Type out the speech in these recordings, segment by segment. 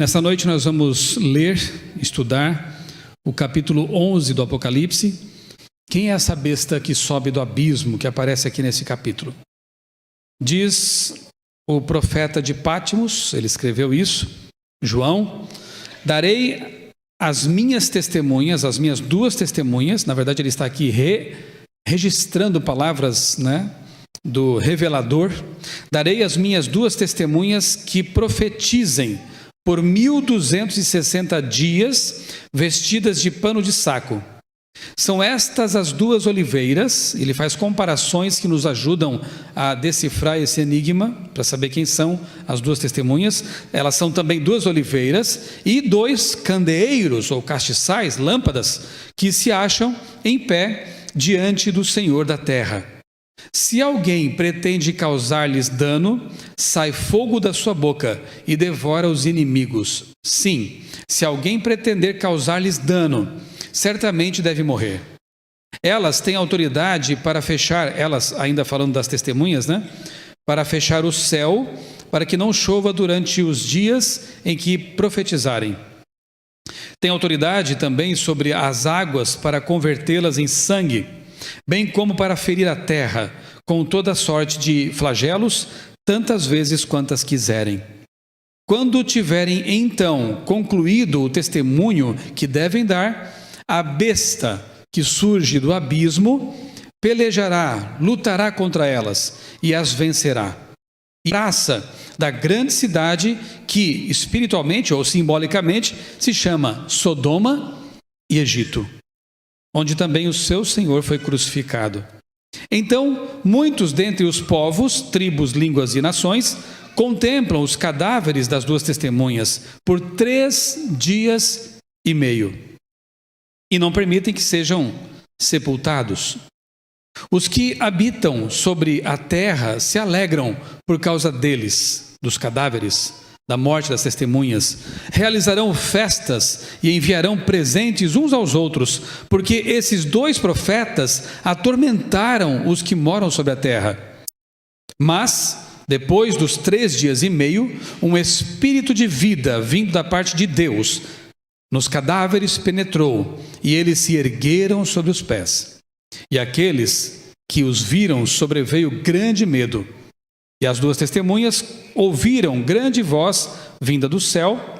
Nessa noite nós vamos ler, estudar o capítulo 11 do Apocalipse. Quem é essa besta que sobe do abismo, que aparece aqui nesse capítulo? Diz o profeta de Pátimos, ele escreveu isso, João: darei as minhas testemunhas, as minhas duas testemunhas. Na verdade ele está aqui registrando palavras, do revelador. Darei as minhas duas testemunhas que profetizem por 1260 dias, vestidas de pano de saco. São estas as duas oliveiras. Ele faz comparações que nos ajudam a decifrar esse enigma, para saber quem são as duas testemunhas. Elas são também duas oliveiras e dois candeeiros ou castiçais, lâmpadas, que se acham em pé diante do Senhor da terra. Se alguém pretende causar-lhes dano, sai fogo da sua boca e devora os inimigos. Sim, se alguém pretender causar-lhes dano, certamente deve morrer. Elas têm autoridade para fechar, elas, ainda falando das testemunhas, para fechar o céu, para que não chova durante os dias em que profetizarem. Tem autoridade também sobre as águas para convertê-las em sangue, bem como para ferir a terra com toda sorte de flagelos, tantas vezes quantas quiserem. Quando tiverem então concluído o testemunho que devem dar, a besta que surge do abismo pelejará, lutará contra elas e as vencerá. E a praça da grande cidade, que espiritualmente ou simbolicamente se chama Sodoma e Egito, onde também o seu Senhor foi crucificado. Então, muitos dentre os povos, tribos, línguas e nações contemplam os cadáveres das duas testemunhas por 3 dias e meio e não permitem que sejam sepultados. Os que habitam sobre a terra se alegram por causa deles, dos cadáveres, da morte das testemunhas. Realizarão festas e enviarão presentes uns aos outros, porque esses dois profetas atormentaram os que moram sobre a terra. Mas, depois dos 3 dias e meio, um espírito de vida vindo da parte de Deus nos cadáveres penetrou, e eles se ergueram sobre os pés. E aqueles que os viram sobreveio grande medo. E as duas testemunhas ouviram grande voz vinda do céu,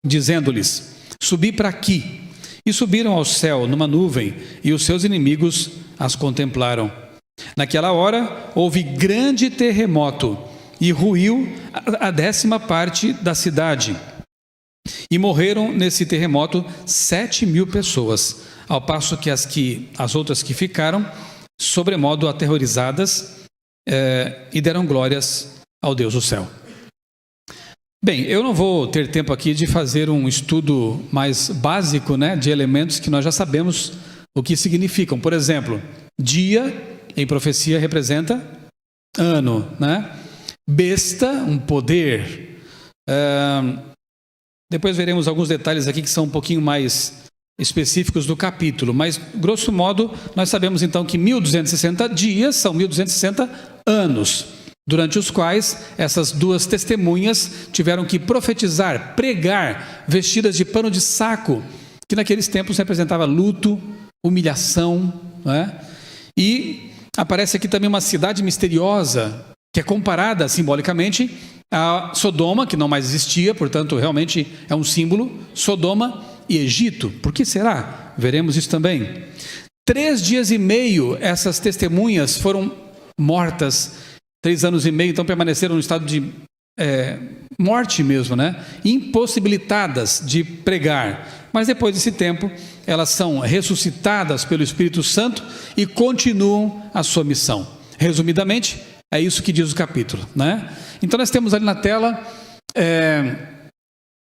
dizendo-lhes: subi para aqui. E subiram ao céu numa nuvem, e os seus inimigos as contemplaram. Naquela hora houve grande terremoto, e ruiu a 10ª parte da cidade. E morreram nesse terremoto 7.000 pessoas, ao passo que as outras que ficaram, sobremodo aterrorizadas, e deram glórias ao Deus do céu. Bem, eu não vou ter tempo aqui de fazer um estudo mais básico, de elementos que nós já sabemos o que significam. Por exemplo, dia em profecia representa ano, Besta, um poder. Depois veremos alguns detalhes aqui que são um pouquinho mais específicos do capítulo, mas grosso modo nós sabemos então que 1260 dias são 1260 anos, durante os quais essas duas testemunhas tiveram que profetizar, pregar, vestidas de pano de saco, que naqueles tempos representava luto, humilhação, E aparece aqui também uma cidade misteriosa, que é comparada simbolicamente a Sodoma, que não mais existia, portanto realmente é um símbolo, Sodoma e Egito. Por que será? Veremos isso também. 3 dias e meio essas testemunhas foram mortas, 3 anos e meio, então permaneceram no estado de morte mesmo, impossibilitadas de pregar. Mas depois desse tempo, elas são ressuscitadas pelo Espírito Santo e continuam a sua missão. Resumidamente, é isso que diz o capítulo, Então nós temos ali na tela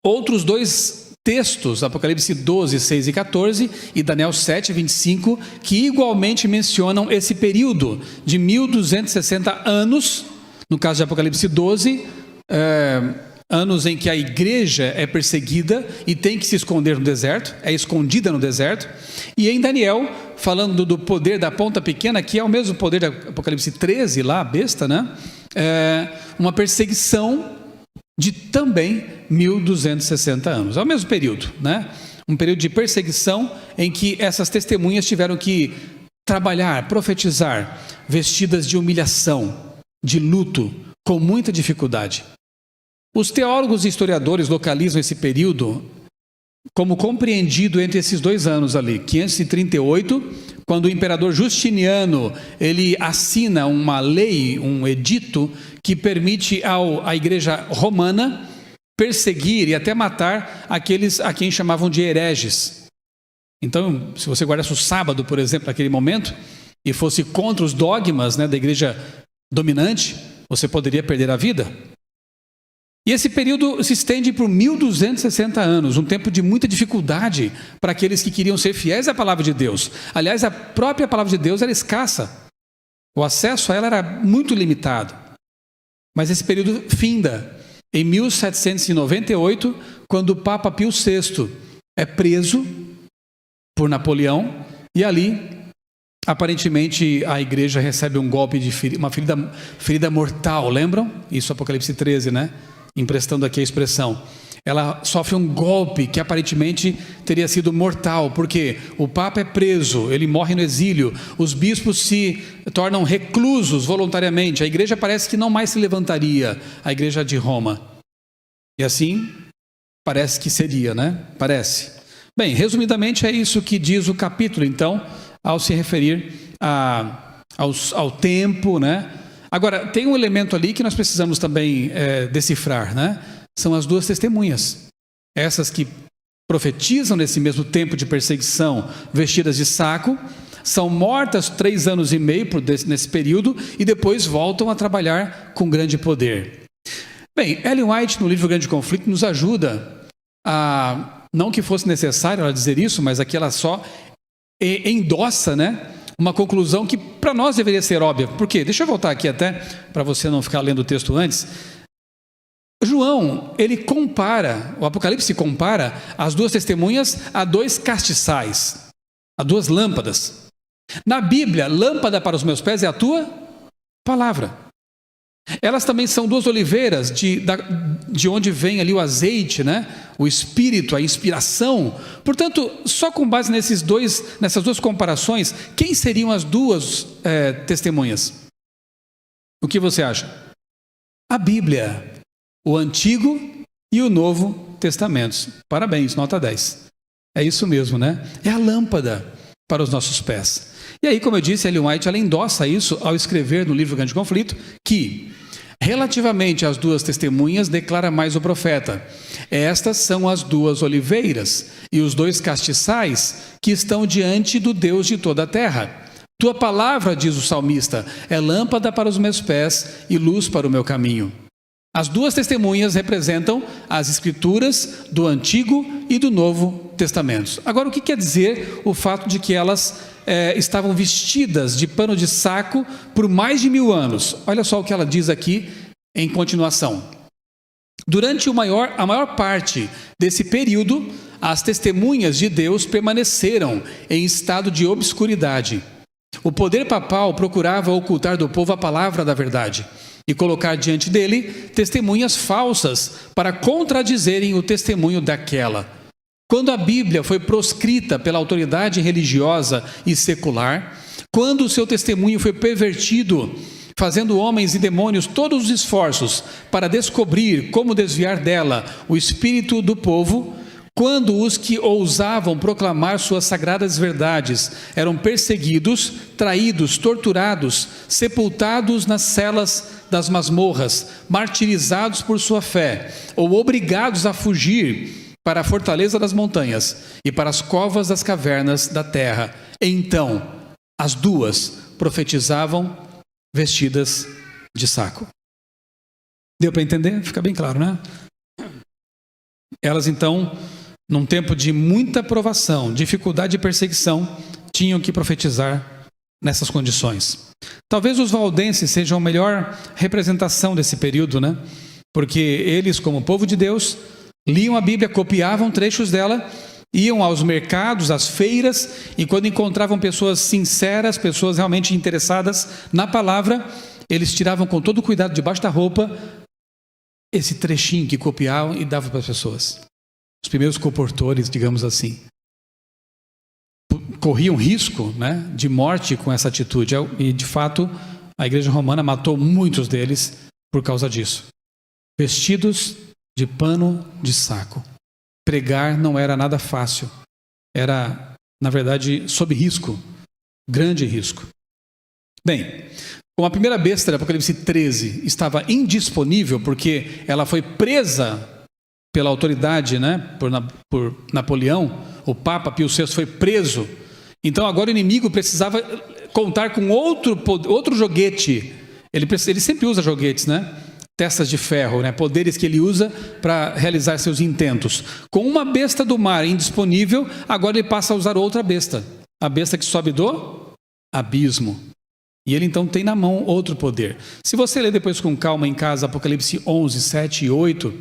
outros 2 textos, Apocalipse 12, 6 e 14 e Daniel 7, 25, que igualmente mencionam esse período de 1260 anos, no caso de Apocalipse 12, anos em que a igreja é perseguida e tem que se esconder no deserto, é escondida no deserto. E em Daniel, falando do poder da ponta pequena, que é o mesmo poder da Apocalipse 13, lá, a besta, uma perseguição de também 1260 anos. É o mesmo período, né? Um período de perseguição em que essas testemunhas tiveram que trabalhar, profetizar, vestidas de humilhação, de luto, com muita dificuldade. Os teólogos e historiadores localizam esse período como compreendido entre esses 2 anos ali, 538, quando o imperador Justiniano, ele assina uma lei, um edito, que permite à igreja romana perseguir e até matar aqueles a quem chamavam de hereges. Então, se você guardasse o sábado, por exemplo, naquele momento, e fosse contra os dogmas, né, da igreja dominante, você poderia perder a vida. E esse período se estende por 1260 anos, um tempo de muita dificuldade para aqueles que queriam ser fiéis à palavra de Deus. Aliás, a própria palavra de Deus era escassa. O acesso a ela era muito limitado. Mas esse período finda em 1798, quando o Papa Pio VI é preso por Napoleão, e ali, aparentemente, a igreja recebe um golpe de uma ferida mortal, lembram? Isso, Apocalipse 13, né? Emprestando aqui a expressão. Ela sofre um golpe que aparentemente teria sido mortal, porque o Papa é preso, ele morre no exílio, os bispos se tornam reclusos voluntariamente, a igreja parece que não mais se levantaria, a igreja de Roma. E assim, parece que seria, né? Parece. Bem, resumidamente é isso que diz o capítulo, então, ao se referir ao tempo, né? Agora, tem um elemento ali que nós precisamos também decifrar, né? São as 2 testemunhas. Essas que profetizam nesse mesmo tempo de perseguição, vestidas de saco, são mortas 3 anos e meio nesse período e depois voltam a trabalhar com grande poder. Bem, Ellen White, no livro Grande Conflito, nos ajuda a, não que fosse necessário ela dizer isso, mas aqui ela só endossa, né? Uma conclusão que para nós deveria ser óbvia. Por quê? Deixa eu voltar aqui até, para você não ficar lendo o texto antes. João, ele compara, o Apocalipse compara as 2 testemunhas a 2 castiçais, a 2 lâmpadas. Na Bíblia, lâmpada para os meus pés é a tua palavra. Elas também são 2 oliveiras, de onde vem ali o azeite, né? O espírito, a inspiração. Portanto, só com base nessas 2 comparações, quem seriam as 2 testemunhas? O que você acha? A Bíblia, o Antigo e o Novo Testamentos. Parabéns, nota 10. É isso mesmo, né? É a lâmpada para os nossos pés. E aí, como eu disse, Ellen White, ela endossa isso ao escrever no livro Grande Conflito, que, relativamente às 2 testemunhas, declara mais o profeta: estas são as 2 oliveiras e os 2 castiçais que estão diante do Deus de toda a terra. Tua palavra, diz o salmista, é lâmpada para os meus pés e luz para o meu caminho. As 2 testemunhas representam as escrituras do Antigo e do Novo Testamentos. Agora, o que quer dizer o fato de que elas estavam vestidas de pano de saco por mais de 1000 anos? Olha só o que ela diz aqui em continuação. Durante a maior parte desse período, as testemunhas de Deus permaneceram em estado de obscuridade. O poder papal procurava ocultar do povo a palavra da verdade e colocar diante dele testemunhas falsas para contradizerem o testemunho daquela. Quando a Bíblia foi proscrita pela autoridade religiosa e secular, quando o seu testemunho foi pervertido, fazendo homens e demônios todos os esforços para descobrir como desviar dela o espírito do povo, quando os que ousavam proclamar suas sagradas verdades eram perseguidos, traídos, torturados, sepultados nas celas das masmorras, martirizados por sua fé, ou obrigados a fugir para a fortaleza das montanhas e para as covas das cavernas da terra, então as 2 profetizavam vestidas de saco. Deu para entender? Fica bem claro, né? Elas então, num tempo de muita provação, dificuldade e perseguição, tinham que profetizar nessas condições. Talvez os valdenses sejam a melhor representação desse período, né? Porque eles, como povo de Deus, liam a Bíblia, copiavam trechos dela, iam aos mercados, às feiras, e quando encontravam pessoas sinceras, pessoas realmente interessadas na palavra, eles tiravam com todo cuidado debaixo da roupa esse trechinho que copiavam e davam para as pessoas. Os primeiros comportores, digamos assim, corriam risco, né, de morte com essa atitude. E, de fato, a Igreja Romana matou muitos deles por causa disso. Vestidos de pano de saco. Pregar não era nada fácil. Era, na verdade, sob risco. Grande risco. Bem, como a primeira besta de Apocalipse 13 estava indisponível porque ela foi presa pela autoridade, né, por Napoleão, o Papa Pio VI foi preso. Então agora o inimigo precisava contar com outro joguete. Ele sempre usa joguetes, né? Testas de ferro, né? Poderes que ele usa para realizar seus intentos. Com uma besta do mar indisponível, agora ele passa a usar outra besta. A besta que sobe do abismo. E ele então tem na mão outro poder. Se você ler depois com calma em casa Apocalipse 11, 7 e 8,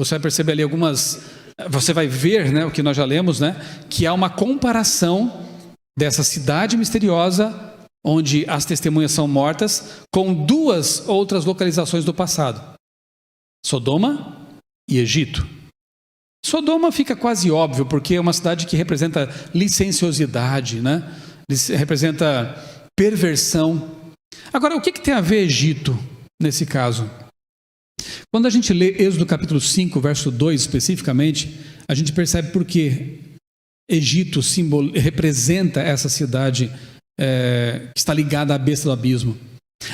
você vai perceber ali você vai ver, né, o que nós já lemos, né, que há uma comparação dessa cidade misteriosa onde as testemunhas são mortas com duas outras localizações do passado: Sodoma e Egito. Sodoma fica quase óbvio porque é uma cidade que representa licenciosidade, né, representa perversão. Agora, o que tem a ver Egito nesse caso? Quando a gente lê Êxodo capítulo 5, verso 2 especificamente, a gente percebe por que Egito representa essa cidade que está ligada à besta do abismo.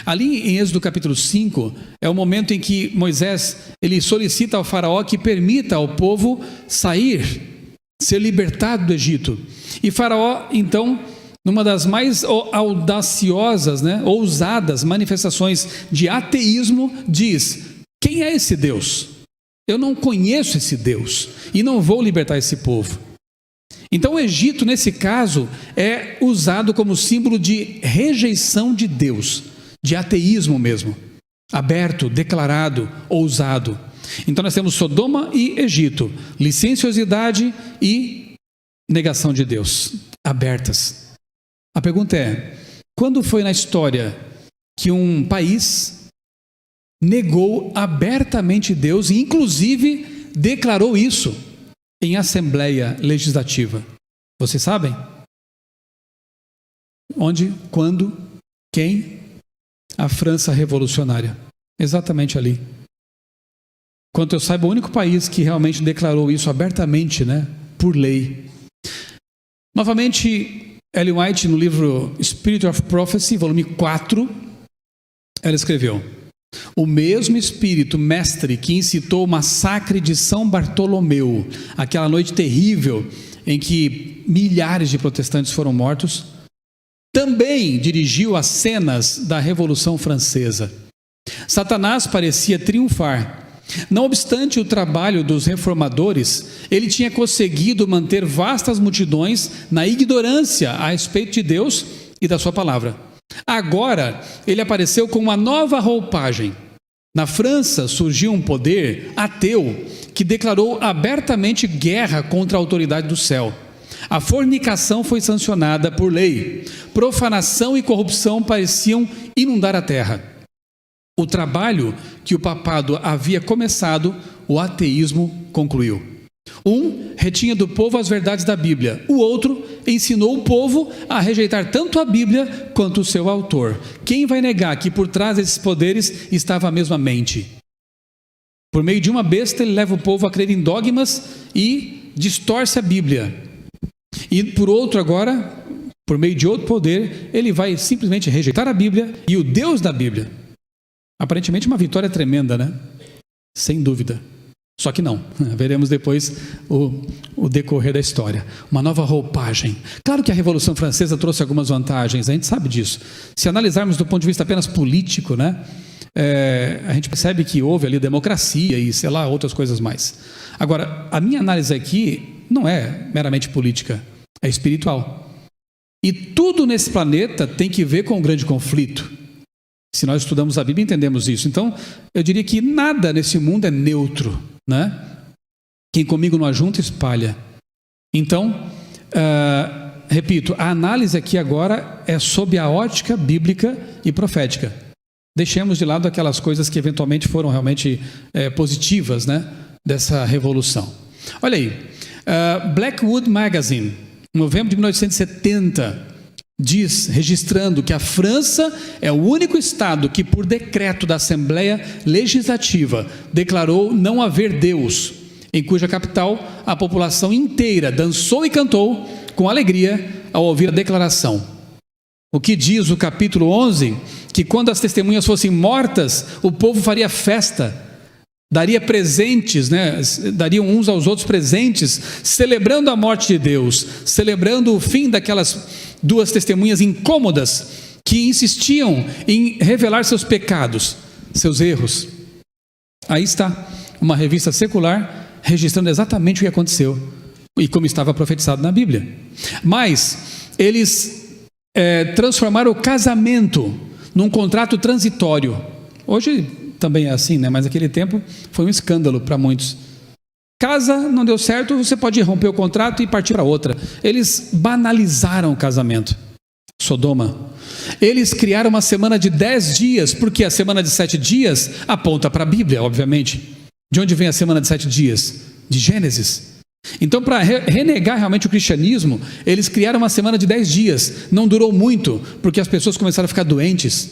Ali em Êxodo capítulo 5, é o momento em que Moisés ele solicita ao faraó que permita ao povo sair, ser libertado do Egito. E faraó, então, numa das mais audaciosas, né, ousadas manifestações de ateísmo, diz: quem é esse Deus? Eu não conheço esse Deus e não vou libertar esse povo. Então o Egito, nesse caso, é usado como símbolo de rejeição de Deus, de ateísmo mesmo, aberto, declarado, ousado. Então nós temos Sodoma e Egito, licenciosidade e negação de Deus, abertas. A pergunta é: quando foi na história que um país negou abertamente Deus e inclusive declarou isso em Assembleia Legislativa? Vocês sabem? Onde, quando, quem? A França Revolucionária. Exatamente ali. Quanto eu saiba, o único país que realmente declarou isso abertamente, né, por lei. Novamente, Ellen White, no livro Spirit of Prophecy, volume 4, ela escreveu: o mesmo Espírito mestre que incitou o massacre de São Bartolomeu, aquela noite terrível em que milhares de protestantes foram mortos, também dirigiu as cenas da Revolução Francesa. Satanás parecia triunfar. Não obstante o trabalho dos reformadores, ele tinha conseguido manter vastas multidões na ignorância a respeito de Deus e da sua palavra. Agora, ele apareceu com uma nova roupagem. Na França surgiu um poder ateu que declarou abertamente guerra contra a autoridade do céu. A fornicação foi sancionada por lei. Profanação e corrupção pareciam inundar a terra. O trabalho que o papado havia começado, o ateísmo concluiu. Um retinha do povo as verdades da Bíblia. O outro ensinou o povo a rejeitar tanto a Bíblia quanto o seu autor. Quem vai negar que por trás desses poderes estava a mesma mente? Por meio de uma besta, ele leva o povo a crer em dogmas e distorce a Bíblia. E por outro agora, por meio de outro poder, ele vai simplesmente rejeitar a Bíblia e o Deus da Bíblia. Aparentemente uma vitória tremenda, né? Sem dúvida. Só que não, veremos depois o decorrer da história. Uma nova roupagem. Claro que a Revolução Francesa trouxe algumas vantagens, a gente sabe disso. Se analisarmos do ponto de vista apenas político, né, a gente percebe que houve ali democracia e sei lá, outras coisas mais. Agora, a minha análise aqui não é meramente política, é espiritual. E tudo nesse planeta tem que ver com um grande conflito. Se nós estudamos a Bíblia, entendemos isso. Então, eu diria que nada nesse mundo é neutro, né? Quem comigo não ajunta, espalha. Então, repito, a análise aqui agora é sob a ótica bíblica e profética. deixemos de lado aquelas coisas que eventualmente foram realmente positivas, né, dessa revolução. Olha aí, Blackwood Magazine, em novembro de 1970, diz, registrando que a França é o único estado que, por decreto da Assembleia Legislativa, declarou não haver Deus, em cuja capital a população inteira dançou e cantou com alegria ao ouvir a declaração. O que diz o capítulo 11? Que quando as testemunhas fossem mortas, o povo faria festa, daria presentes, né? Dariam uns aos outros presentes, celebrando a morte de Deus, celebrando o fim daquelas duas testemunhas incômodas que insistiam em revelar seus pecados, seus erros. Aí está, uma revista secular registrando exatamente o que aconteceu e como estava profetizado na Bíblia. Mas eles transformaram o casamento num contrato transitório. Hoje também é assim, né? Mas naquele tempo foi um escândalo para muitos. Casa, não deu certo, você pode romper o contrato e partir para outra. Eles banalizaram o casamento. Sodoma. Eles criaram uma semana de 10 dias, porque a semana de 7 dias aponta para a Bíblia, obviamente. De onde vem a semana de 7 dias? De Gênesis. Então, para renegar realmente o cristianismo, eles criaram uma semana de 10 dias. Não durou muito, porque as pessoas começaram a ficar doentes,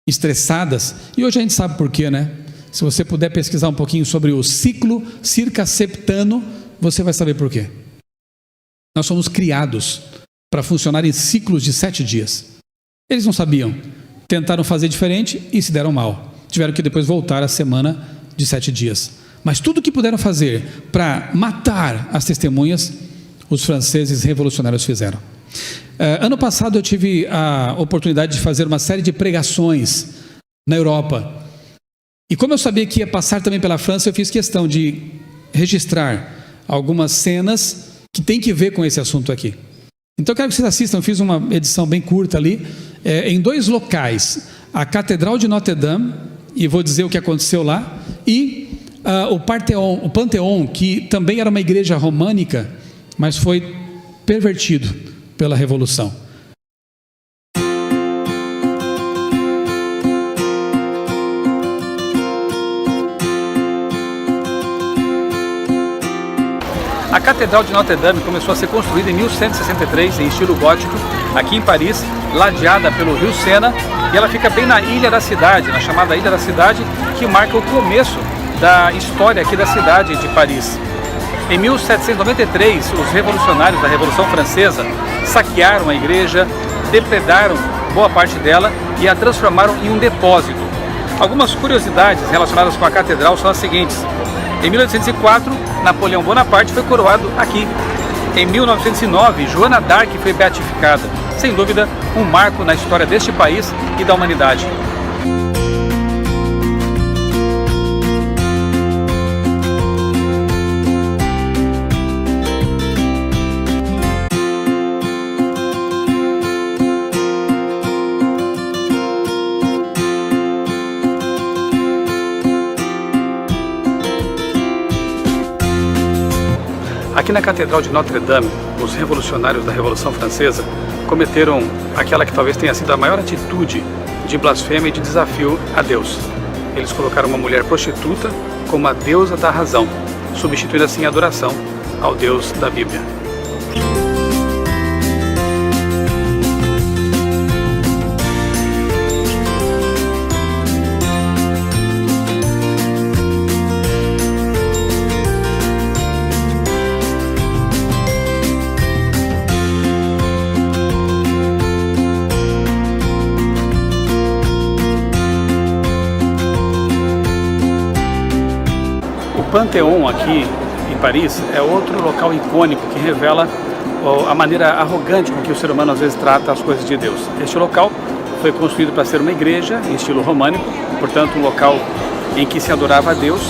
estressadas. E hoje a gente sabe por quê, né? Se você puder pesquisar um pouquinho sobre o ciclo circasseptano, você vai saber por quê. Nós somos criados para funcionar em ciclos de 7 dias. Eles não sabiam. Tentaram fazer diferente e se deram mal. Tiveram que depois voltar à semana de 7 dias. Mas tudo o que puderam fazer para matar as testemunhas, os franceses revolucionários fizeram. Ano passado eu tive a oportunidade de fazer uma série de pregações na Europa. E como eu sabia que ia passar também pela França, eu fiz questão de registrar algumas cenas que tem que ver com esse assunto aqui. Então eu quero que vocês assistam, eu fiz uma edição bem curta ali, em 2 locais. A Catedral de Notre Dame, e vou dizer o que aconteceu lá, e o Panteão, que também era uma igreja românica, mas foi pervertido pela Revolução. A Catedral de Notre Dame começou a ser construída em 1163, em estilo gótico, aqui em Paris, ladeada pelo rio Sena, e ela fica bem na ilha da cidade, na chamada Ilha da Cidade, que marca o começo da história aqui da cidade de Paris. Em 1793, os revolucionários da Revolução Francesa saquearam a igreja, depredaram boa parte dela e a transformaram em um depósito. Algumas curiosidades relacionadas com a catedral são as seguintes. Em 1804, Napoleão Bonaparte foi coroado aqui. Em 1909, Joana d'Arc foi beatificada. Sem dúvida, um marco na história deste país e da humanidade. Aqui na Catedral de Notre Dame, os revolucionários da Revolução Francesa cometeram aquela que talvez tenha sido a maior atitude de blasfêmia e de desafio a Deus. Eles colocaram uma mulher prostituta como a deusa da razão, substituindo assim a adoração ao Deus da Bíblia. O Panteão aqui em Paris é outro local icônico que revela a maneira arrogante com que o ser humano às vezes trata as coisas de Deus. Este local foi construído para ser uma igreja em estilo românico, portanto um local em que se adorava a Deus.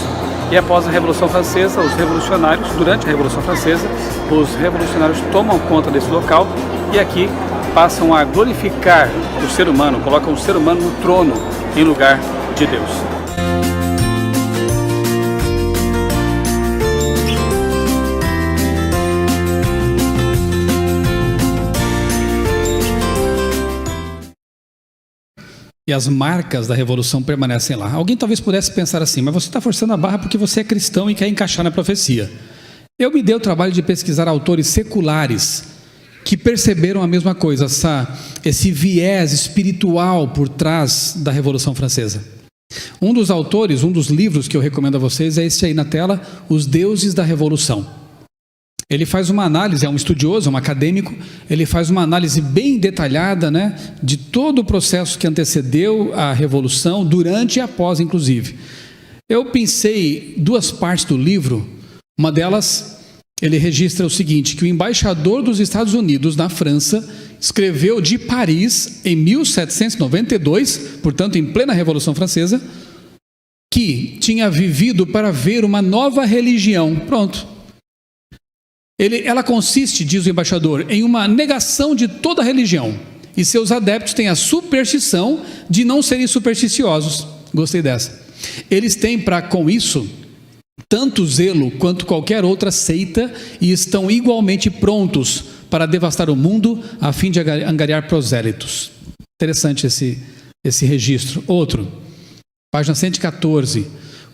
E após a Revolução Francesa, durante a Revolução Francesa, os revolucionários tomam conta desse local e aqui passam a glorificar o ser humano, colocam o ser humano no trono em lugar de Deus. e as marcas da Revolução permanecem lá. Alguém talvez pudesse pensar assim, mas você está forçando a barra porque você é cristão e quer encaixar na profecia. Eu me dei o trabalho de pesquisar autores seculares que perceberam a mesma coisa, esse viés espiritual por trás da Revolução Francesa. Um dos autores, um dos livros que eu recomendo a vocês é esse aí na tela, Os Deuses da Revolução. Ele faz uma análise, é um estudioso, é um acadêmico, ele faz uma análise bem detalhada, né, de todo o processo que antecedeu a Revolução, durante e após, inclusive. Eu pensei duas partes do livro. Uma delas, ele registra o seguinte, que o embaixador dos Estados Unidos na França escreveu de Paris, em 1792, portanto em plena Revolução Francesa, que tinha vivido para ver uma nova religião. Pronto. Ela consiste, diz o embaixador, em uma negação de toda a religião, e seus adeptos têm a superstição de não serem supersticiosos. Gostei dessa. Eles têm com isso tanto zelo quanto qualquer outra seita, e estão igualmente prontos para devastar o mundo a fim de angariar prosélitos. Interessante esse registro. Outro, página 114.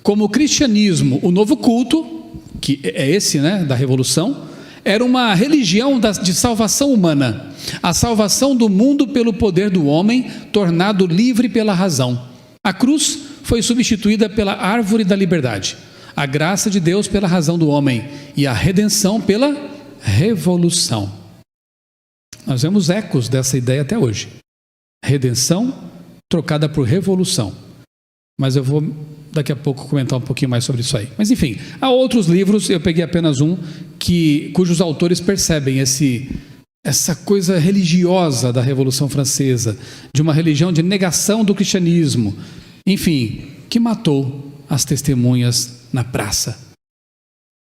Como o cristianismo, o novo culto, que é esse, né, da Revolução, era uma religião de salvação humana, a salvação do mundo pelo poder do homem, tornado livre pela razão. A cruz foi substituída pela árvore da liberdade, a graça de Deus pela razão do homem e a redenção pela revolução. Nós vemos ecos dessa ideia até hoje. Redenção trocada por revolução. Mas eu vou daqui a pouco comentar um pouquinho mais sobre isso aí. Mas enfim, há outros livros, eu peguei apenas um, cujos autores percebem essa coisa religiosa da Revolução Francesa, de uma religião de negação do cristianismo, enfim, que matou as testemunhas na praça.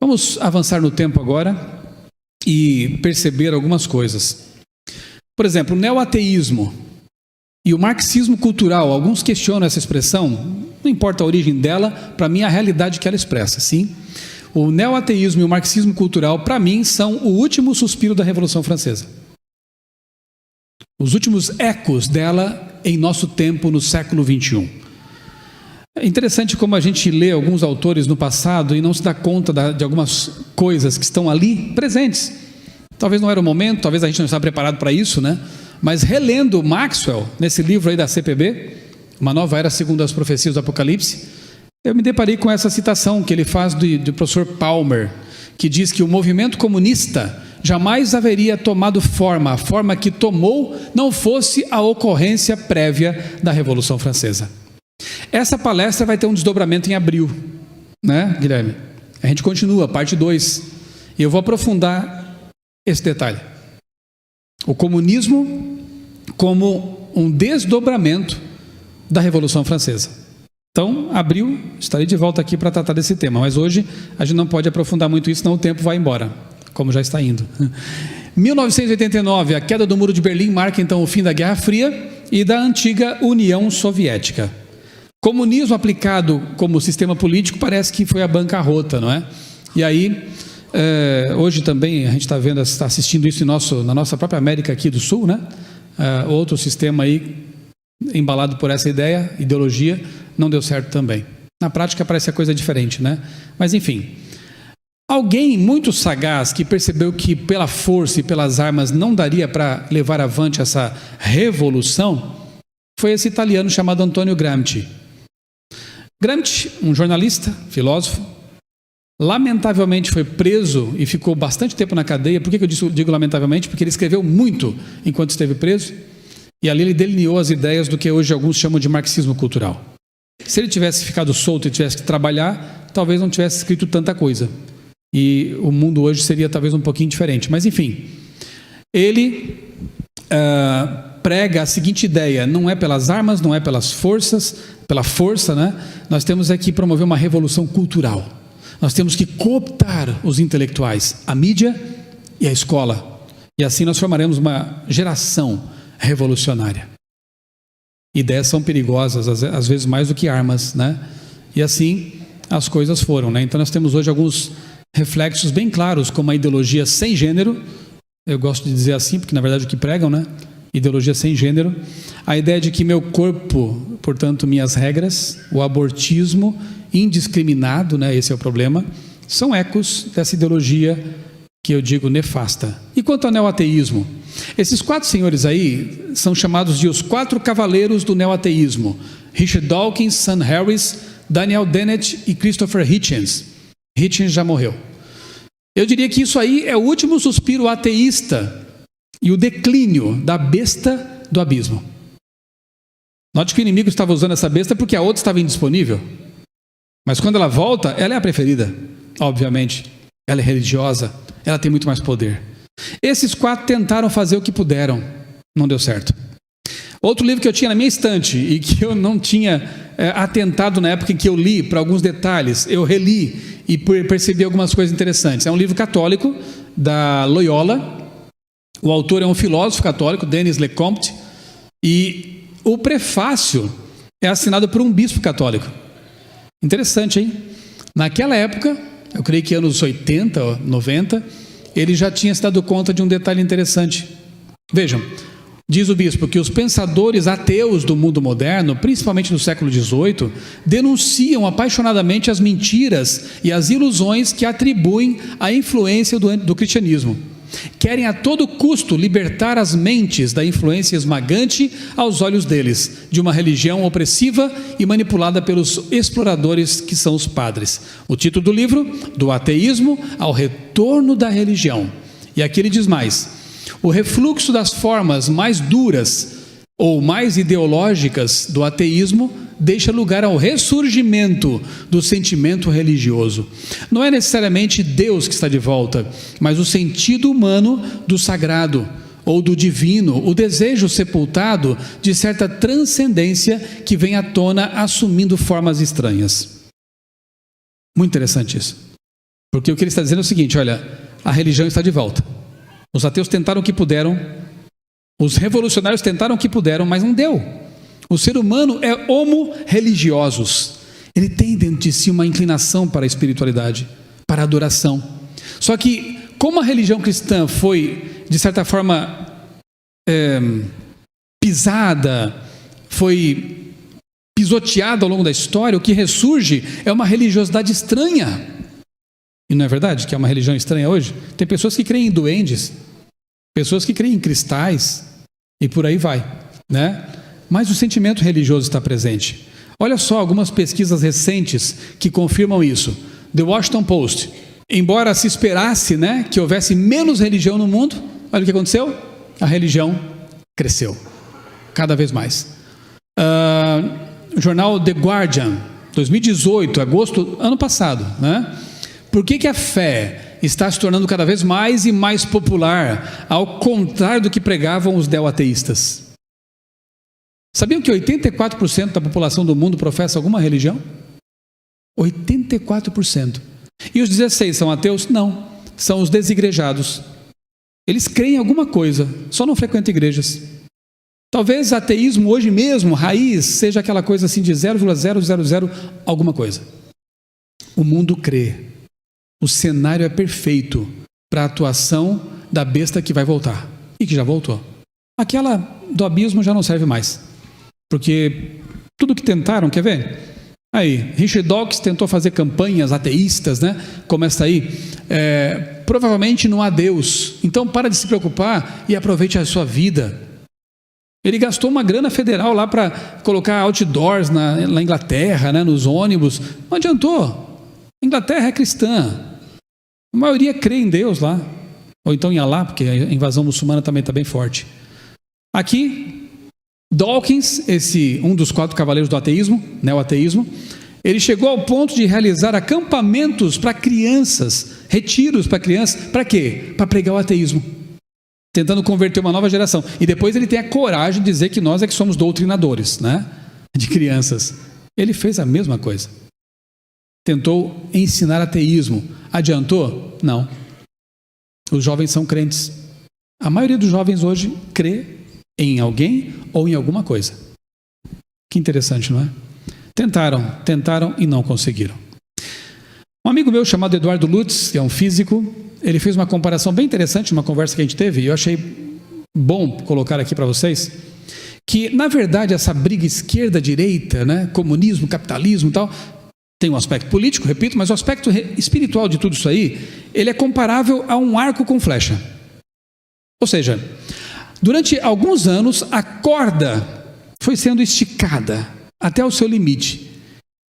Vamos avançar no tempo agora e perceber algumas coisas. Por exemplo, o neoateísmo e o marxismo cultural, alguns questionam essa expressão, não importa a origem dela, para mim é a realidade que ela expressa, sim. O neoateísmo e o marxismo cultural, para mim, são o último suspiro da Revolução Francesa. Os últimos ecos dela em nosso tempo, no século XXI. É interessante como a gente lê alguns autores no passado e não se dá conta de algumas coisas que estão ali presentes. Talvez não era o momento, talvez a gente não estava preparado para isso, né? Mas relendo Maxwell, nesse livro aí da CPB, Uma Nova Era Segundo as Profecias do Apocalipse, eu me deparei com essa citação que ele faz do professor Palmer, que diz que o movimento comunista jamais haveria tomado forma, a forma que tomou não fosse a ocorrência prévia da Revolução Francesa. Essa palestra vai ter um desdobramento em abril, né, Guilherme? A gente continua, parte 2, e eu vou aprofundar esse detalhe. O comunismo como um desdobramento da Revolução Francesa. Então, abril, estarei de volta aqui para tratar desse tema, mas hoje a gente não pode aprofundar muito isso, senão o tempo vai embora, como já está indo. 1989, a queda do Muro de Berlim marca então o fim da Guerra Fria e da antiga União Soviética. Comunismo aplicado como sistema político parece que foi a bancarrota, não é? E aí, hoje também a gente está vendo, está assistindo isso na nossa própria América aqui do Sul, né? Outro sistema aí embalado por essa ideologia, não deu certo também. Na prática parece a coisa diferente, né? Mas enfim, alguém muito sagaz que percebeu que pela força e pelas armas não daria para levar avante essa revolução, foi esse italiano chamado Antonio Gramsci. Gramsci, um jornalista, filósofo, lamentavelmente foi preso e ficou bastante tempo na cadeia. Por que eu digo lamentavelmente? Porque ele escreveu muito enquanto esteve preso, e ali ele delineou as ideias do que hoje alguns chamam de marxismo cultural. Se ele tivesse ficado solto e tivesse que trabalhar, talvez não tivesse escrito tanta coisa, e o mundo hoje seria talvez um pouquinho diferente. Mas enfim, ele prega a seguinte ideia: não é pelas armas, não é pelas forças, pela força, né? Nós temos que promover uma revolução cultural. Nós temos que cooptar os intelectuais, a mídia e a escola, e assim nós formaremos uma geração revolucionária. Ideias são perigosas, às vezes mais do que armas, né? E assim as coisas foram, né? Então nós temos hoje alguns reflexos bem claros, como a ideologia sem gênero, eu gosto de dizer assim, porque na verdade o que pregam, né? ideologia sem gênero, a ideia de que meu corpo, portanto minhas regras, o abortismo indiscriminado, né, esse é o problema, são ecos dessa ideologia que eu digo nefasta. E quanto ao neoateísmo? Esses 4 senhores aí são chamados de os 4 cavaleiros do neoateísmo: Richard Dawkins, Sam Harris, Daniel Dennett e Christopher Hitchens. Hitchens já morreu. Eu diria que isso aí é o último suspiro ateísta e o declínio da besta do abismo. Note que o inimigo estava usando essa besta porque a outra estava indisponível. Mas quando ela volta, ela é a preferida, obviamente. Ela é religiosa, ela tem muito mais poder. Esses 4 tentaram fazer o que puderam, não deu certo. Outro livro que eu tinha na minha estante e que eu não tinha atentado na época em que eu li para alguns detalhes, eu reli e percebi algumas coisas interessantes. É um livro católico da Loyola. O autor é um filósofo católico, Denis Lecomte, e o prefácio é assinado por um bispo católico. Interessante, hein? Naquela época, eu creio que anos 80 ou 90, ele já tinha se dado conta de um detalhe interessante. Vejam, diz o bispo que os pensadores ateus do mundo moderno, principalmente no século XVIII, denunciam apaixonadamente as mentiras e as ilusões que atribuem à influência do cristianismo. Querem a todo custo libertar as mentes da influência esmagante aos olhos deles, de uma religião opressiva e manipulada pelos exploradores que são os padres. O título do livro: Do ateísmo ao retorno da religião. E aqui ele diz mais: o refluxo das formas mais duras ou mais ideológicas do ateísmo deixa lugar ao ressurgimento do sentimento religioso. Não é necessariamente Deus que está de volta, mas o sentido humano do sagrado ou do divino, o desejo sepultado de certa transcendência que vem à tona assumindo formas estranhas. Muito interessante isso. Porque o que ele está dizendo é o seguinte: olha, a religião está de volta. Os ateus tentaram o que puderam, os revolucionários tentaram o que puderam, mas não deu. O ser humano é homo religiosus. Ele tem dentro de si uma inclinação para a espiritualidade, para a adoração. Só que, como a religião cristã foi, de certa forma, pisada, foi pisoteada ao longo da história, o que ressurge é uma religiosidade estranha. E não é verdade que é uma religião estranha hoje? Tem pessoas que creem em duendes, pessoas que creem em cristais, e por aí vai, né? Mas o sentimento religioso está presente. Olha só algumas pesquisas recentes que confirmam isso. The Washington Post. Embora se esperasse, né, que houvesse menos religião no mundo, olha o que aconteceu. A religião cresceu cada vez mais. O jornal The Guardian, 2018, agosto, ano passado, né? Por que a fé está se tornando cada vez mais e mais popular, ao contrário do que pregavam os neoateístas? Sabiam que 84% da população do mundo professa alguma religião? 84%. E os 16 são ateus? Não, são os desigrejados. Eles creem em alguma coisa, só não frequentam igrejas. Talvez ateísmo hoje mesmo, raiz, seja aquela coisa assim de 0,000 alguma coisa. O mundo crê. O cenário é perfeito para a atuação da besta que vai voltar. E que já voltou. Aquela do abismo já não serve mais. Porque tudo que tentaram, quer ver? Aí, Richard Dawkins tentou fazer campanhas ateístas, né? Como essa aí. Provavelmente não há Deus. Então para de se preocupar e aproveite a sua vida. Ele gastou uma grana federal lá para colocar outdoors na Inglaterra, né? Nos ônibus. Não adiantou. A Inglaterra é cristã. A maioria crê em Deus lá. Ou então em Alá, porque a invasão muçulmana também está bem forte. Aqui, Dawkins, um dos 4 cavaleiros do ateísmo, neoateísmo, ele chegou ao ponto de realizar acampamentos para crianças, retiros para crianças, para quê? Para pregar o ateísmo, tentando converter uma nova geração. E depois ele tem a coragem de dizer que nós é que somos doutrinadores, né? De crianças. Ele fez a mesma coisa. Tentou ensinar ateísmo. Adiantou? Não. Os jovens são crentes. A maioria dos jovens hoje crê em alguém ou em alguma coisa. Que interessante, não é? Tentaram e não conseguiram. Um amigo meu chamado Eduardo Lutz, que é um físico, ele fez uma comparação bem interessante, uma conversa que a gente teve, e eu achei bom colocar aqui para vocês, que na verdade essa briga esquerda-direita, né, comunismo, capitalismo e tal, tem um aspecto político, repito, mas o aspecto espiritual de tudo isso aí, ele é comparável a um arco com flecha. Ou seja, durante alguns anos a corda foi sendo esticada até o seu limite.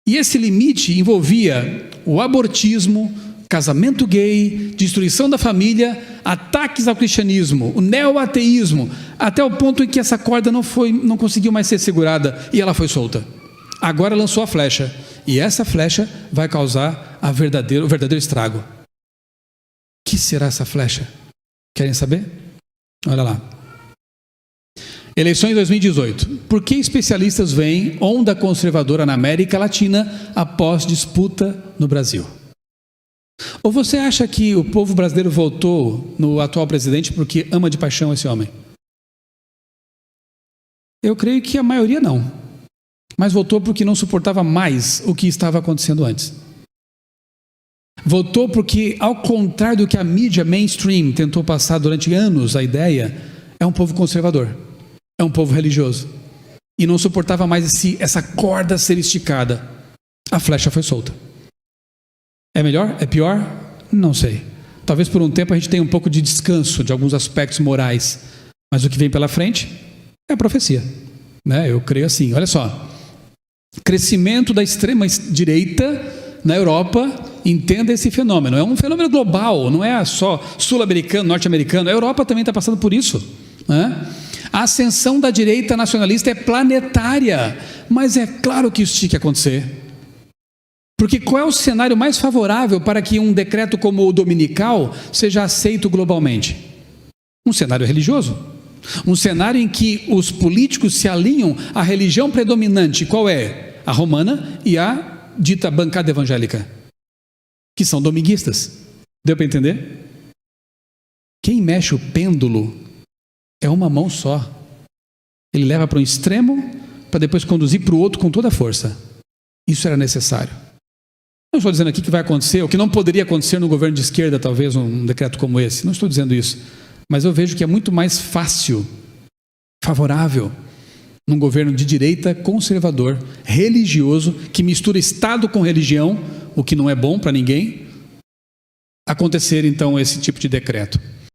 E esse limite envolvia o abortismo, casamento gay, destruição da família, ataques ao cristianismo, o neoateísmo, até o ponto em que essa corda não conseguiu mais ser segurada e ela foi solta. Agora lançou a flecha, e essa flecha vai causar o verdadeiro estrago. O que será essa flecha? Querem saber? Olha lá. Eleições 2018. Por que especialistas veem onda conservadora na América Latina após disputa no Brasil? Ou você acha que o povo brasileiro votou no atual presidente porque ama de paixão esse homem? Eu creio que a maioria não. Mas votou porque não suportava mais o que estava acontecendo antes. Votou porque, ao contrário do que a mídia mainstream tentou passar durante anos, a ideia é um povo conservador, é um povo religioso. E não suportava mais essa corda ser esticada. A flecha foi solta. É melhor? É pior? Não sei. Talvez por um tempo a gente tenha um pouco de descanso de alguns aspectos morais. Mas o que vem pela frente é a profecia. Né? Eu creio assim. Olha só. Crescimento da extrema-direita na Europa, entenda esse fenômeno. É um fenômeno global, não é só sul-americano, norte-americano. A Europa também está passando por isso. Né? A ascensão da direita nacionalista é planetária, mas é claro que isso tinha que acontecer. Porque qual é o cenário mais favorável para que um decreto como o dominical seja aceito globalmente? Um cenário religioso. Um cenário em que os políticos se alinham à religião predominante. Qual é? A romana e a dita bancada evangélica, que são dominguistas. Deu para entender? Quem mexe o pêndulo é uma mão só. Ele leva para um extremo para depois conduzir para o outro com toda a força. Isso era necessário. Não estou dizendo aqui que vai acontecer, ou que não poderia acontecer no governo de esquerda, talvez, um decreto como esse. Não estou dizendo isso. Mas eu vejo que é muito mais fácil, favorável, num governo de direita, conservador, religioso, que mistura Estado com religião, o que não é bom para ninguém, acontecer então esse tipo de decreto.